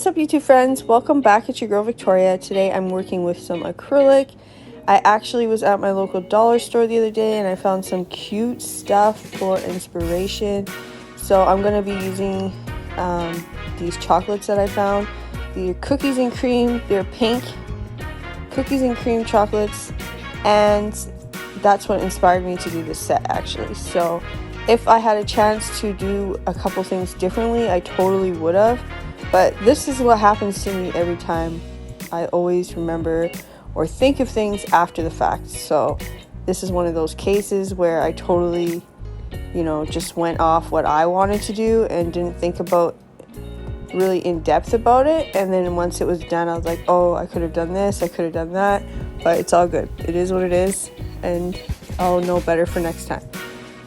What's up, YouTube friends? Welcome back. It's your girl Victoria. Today I'm working with some acrylic. I actually was at my local dollar store the other day and I found some cute stuff for inspiration. So I'm going to be using these chocolates that I found. They're cookies and cream. They're pink cookies and cream chocolates, and that's what inspired me to do this set actually. So if I had a chance to do a couple things differently, I totally would have. But this is what happens to me every time. I always remember or think of things after the fact. So this is one of those cases where I totally, just went off what I wanted to do and didn't think about really in depth about it. And then once it was done, I was like, oh, I could have done this, I could have done that. But it's all good. It is what it is. And I'll know better for next time.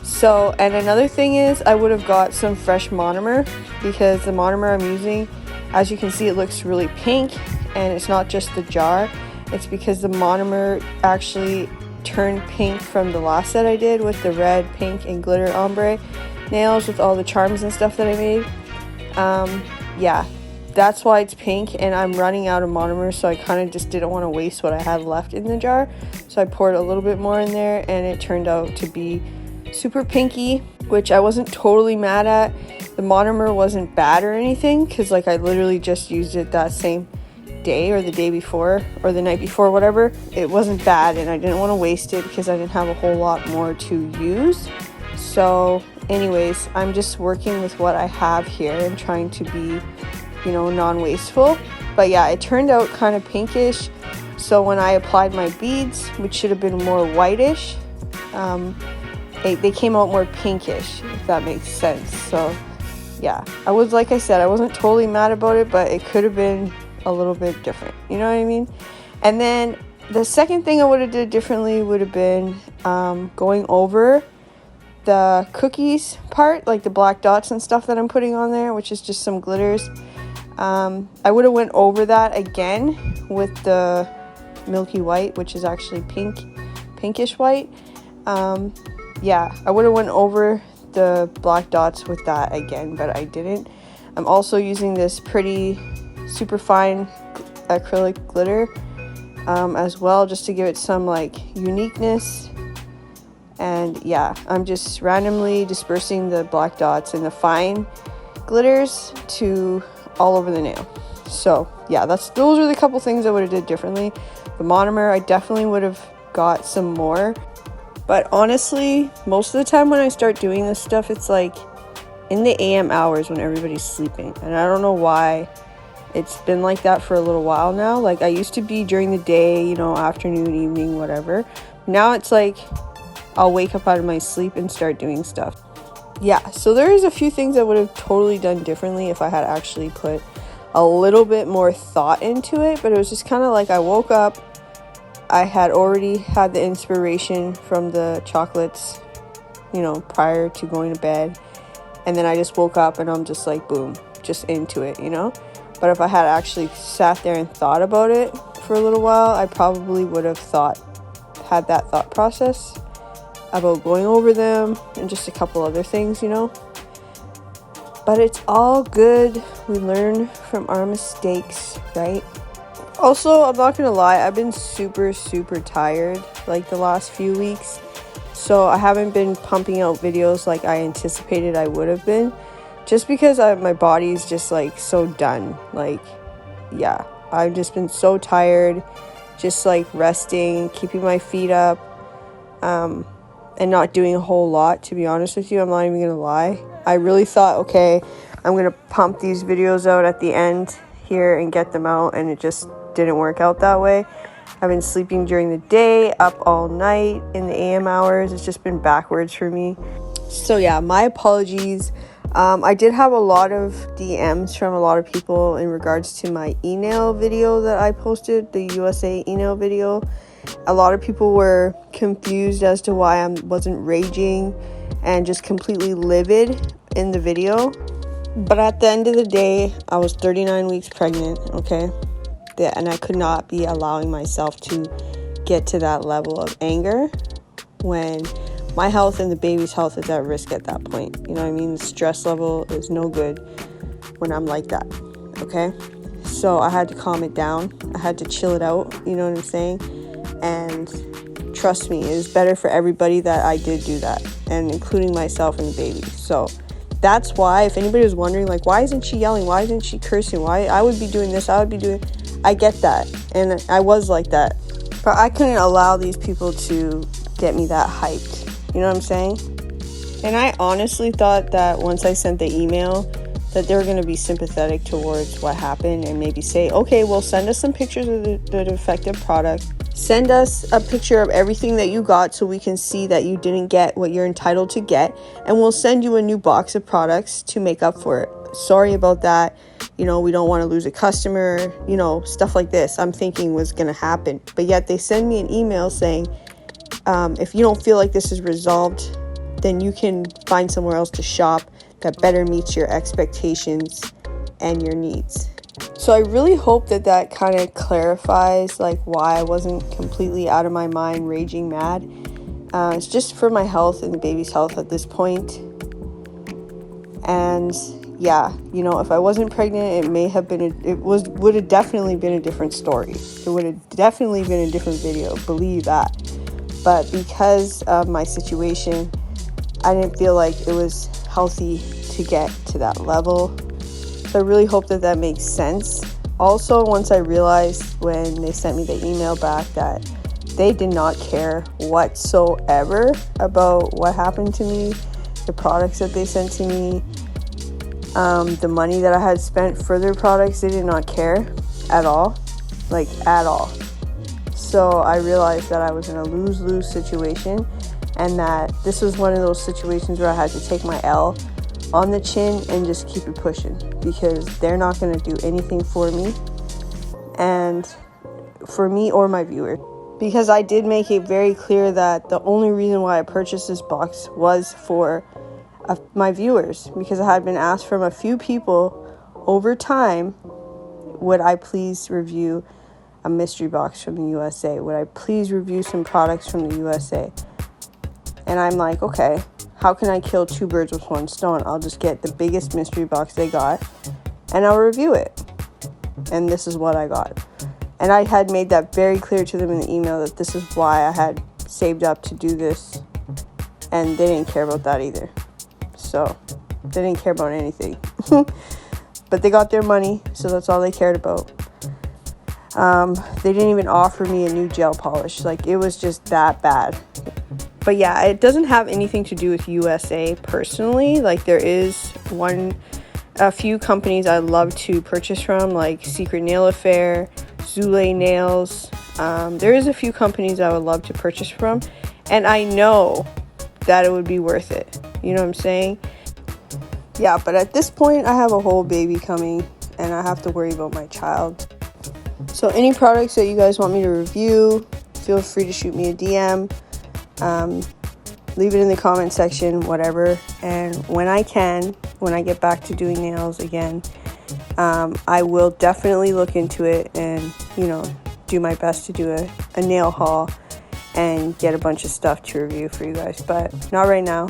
So, and another thing is I would have got some fresh monomer, because the monomer I'm using, as you can see, it looks really pink, and it's not just the jar. It's because the monomer actually turned pink from the last set I did with the red, pink, and glitter ombre nails with all the charms and stuff that I made. Yeah, that's why it's pink, and I'm running out of monomer, so I kind of just didn't want to waste what I had left in the jar. So I poured a little bit more in there, and it turned out to be super pinky, which I wasn't totally mad at. The monomer wasn't bad or anything, because like I literally just used it that same day or the day before or the night before, whatever. It wasn't bad, and I didn't want to waste it because I didn't have a whole lot more to use. So anyways, I'm just working with what I have here and trying to be, non-wasteful. But yeah, it turned out kind of pinkish. So when I applied my beads, which should have been more whitish, they came out more pinkish, if that makes sense. So yeah, like I said, I wasn't totally mad about it, but it could have been a little bit different, you know what I mean? And then the second thing I would have did differently would have been going over the cookies part, like the black dots and stuff that I'm putting on there, which is just some glitters. I would have went over that again with the milky white, which is actually pinkish white. Yeah, I would have went over the black dots with that again, but I didn't. I'm also using this pretty super fine acrylic glitter as well, just to give it some like uniqueness. And yeah, I'm just randomly dispersing the black dots and the fine glitters to all over the nail. So yeah, those are the couple things I would have did differently. The monomer, I definitely would have got some more. But honestly, most of the time when I start doing this stuff, it's like in the AM hours when everybody's sleeping. And I don't know why it's been like that for a little while now. Like I used to be during the day, afternoon, evening, whatever. Now it's like I'll wake up out of my sleep and start doing stuff. Yeah, so there's a few things I would have totally done differently if I had actually put a little bit more thought into it. But it was just kind of like I woke up, I had already had the inspiration from the chocolates, prior to going to bed. And then I just woke up and I'm just like, boom, just into it, But if I had actually sat there and thought about it for a little while, I probably would have had that thought process about going over them and just a couple other things, But it's all good. We learn from our mistakes, right? Also, I'm not gonna lie, I've been super tired like the last few weeks, so I haven't been pumping out videos like I anticipated I would have been, just because my body's just like so done. Like, yeah, I've just been so tired, just like resting, keeping my feet up, and not doing a whole lot, to be honest with you. I'm not even gonna lie. I really thought, okay, I'm gonna pump these videos out at the end here and get them out, and it just didn't work out that way. I've been sleeping during the day, up all night in the AM hours. It's just been backwards for me. So yeah, my apologies. I did have a lot of DMs from a lot of people in regards to my e-nail video that I posted, the USA e-nail video. A lot of people were confused as to why I wasn't raging and just completely livid in the video. But at the end of the day, I was 39 weeks pregnant, okay? And I could not be allowing myself to get to that level of anger when my health and the baby's health is at risk at that point. You know what I mean? The stress level is no good when I'm like that, okay? So I had to calm it down. I had to chill it out, you know what I'm saying? And trust me, it was better for everybody that I did do that, and including myself and the baby. So that's why, if anybody was wondering, like, why isn't she yelling? Why isn't she cursing? Why I would be doing this, I would be doing... I get that, and I was like that. But I couldn't allow these people to get me that hyped. You know what I'm saying? And I honestly thought that once I sent the email, that they were going to be sympathetic towards what happened and maybe say, okay, well, send us some pictures of the defective product. Send us a picture of everything that you got so we can see that you didn't get what you're entitled to get. And we'll send you a new box of products to make up for it. Sorry about that. You know, we don't want to lose a customer, you know, stuff like this I'm thinking was going to happen. But yet they send me an email saying, if you don't feel like this is resolved, then you can find somewhere else to shop that better meets your expectations and your needs. So I really hope that that kind of clarifies like why I wasn't completely out of my mind, raging mad. It's just for my health and the baby's health at this point. And yeah, you know, if I wasn't pregnant, would have definitely been a different story. It would have definitely been a different video, believe that. But because of my situation, I didn't feel like it was healthy to get to that level. So I really hope that that makes sense. Also, once I realized when they sent me the email back that they did not care whatsoever about what happened to me, the products that they sent to me, the money that I had spent for their products, they did not care at all, like at all. So I realized that I was in a lose-lose situation, and that this was one of those situations where I had to take my L on the chin and just keep it pushing, because they're not going to do anything for me or my viewers. Because I did make it very clear that the only reason why I purchased this box was for my viewers, because I had been asked from a few people over time, would I please review a mystery box from the USA? Would I please review some products from the USA? And I'm like, okay, how can I kill two birds with one stone? I'll just get the biggest mystery box they got and I'll review it. And this is what I got. And I had made that very clear to them in the email that this is why I had saved up to do this. And they didn't care about that either. So they didn't care about anything. But they got their money, so that's all they cared about. They didn't even offer me a new gel polish. Like, it was just that bad. But yeah, it doesn't have anything to do with USA personally. Like, there is a few companies I love to purchase from, like Secret Nail Affair, Zule Nails. There is a few companies I would love to purchase from, and I know that it would be worth it. You know what I'm saying? Yeah, but at this point, I have a whole baby coming, and I have to worry about my child. So any products that you guys want me to review, feel free to shoot me a DM. Leave it in the comment section, whatever. And when I get back to doing nails again, I will definitely look into it and, you know, do my best to do a nail haul and get a bunch of stuff to review for you guys. But not right now.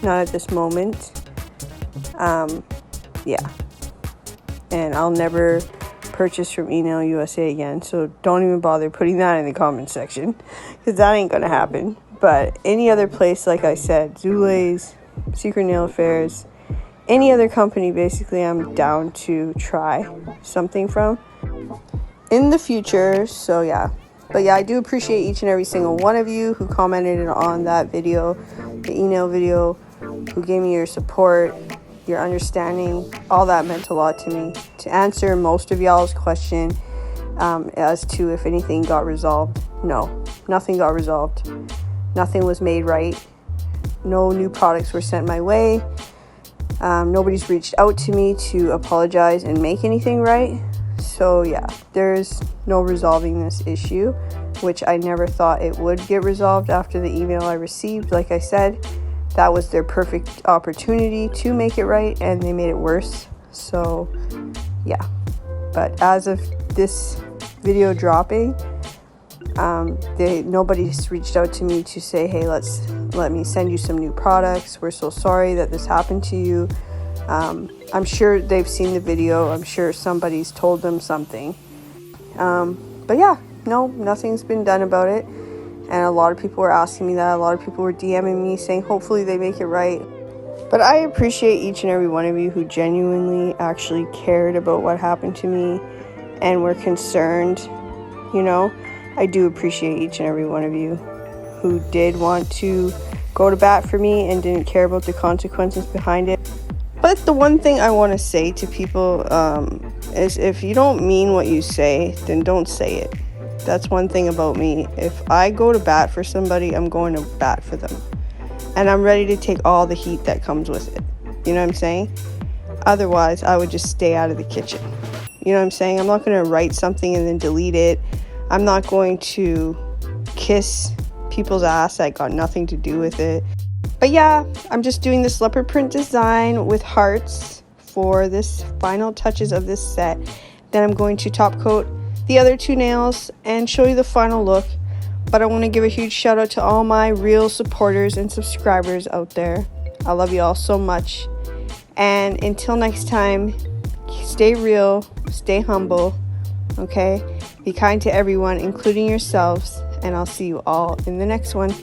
Not at this moment. Yeah. And I'll never purchase from Enailcouture USA again, so don't even bother putting that in the comment section, because that ain't gonna happen. But any other place, like I said, Zule's, Secret Nail Affairs, any other company, basically, I'm down to try something from in the future. So yeah. But yeah, I do appreciate each and every single one of you who commented on that video, the Enail video, who gave me your support, your understanding. All that meant a lot to me. To answer most of y'all's question as to if anything got resolved, no, nothing got resolved. Nothing was made right. No new products were sent my way. Nobody's reached out to me to apologize and make anything right. So yeah, there's no resolving this issue, which I never thought it would get resolved after the email I received. Like I said, that was their perfect opportunity to make it right, and they made it worse. So yeah, but as of this video dropping, nobody's reached out to me to say, hey, let me send you some new products. We're so sorry that this happened to you. I'm sure they've seen the video. I'm sure somebody's told them something. But yeah, no, nothing's been done about it. And a lot of people were asking me that. A lot of people were DMing me saying hopefully they make it right. But I appreciate each and every one of you who genuinely actually cared about what happened to me and were concerned. You know, I do appreciate each and every one of you who did want to go to bat for me and didn't care about the consequences behind it. But the one thing I want to say to people is if you don't mean what you say, then don't say it. That's one thing about me. If I go to bat for somebody, I'm going to bat for them. And I'm ready to take all the heat that comes with it. You know what I'm saying? Otherwise, I would just stay out of the kitchen. You know what I'm saying? I'm not going to write something and then delete it. I'm not going to kiss people's ass that got nothing to do with it. But yeah, I'm just doing this leopard print design with hearts for this final touches of this set. Then I'm going to top coat the other two nails and show you the final look. But I want to give a huge shout out to all my real supporters and subscribers out there. I love you all so much. And until next time, stay real, stay humble, okay? Be kind to everyone, including yourselves. And I'll see you all in the next one.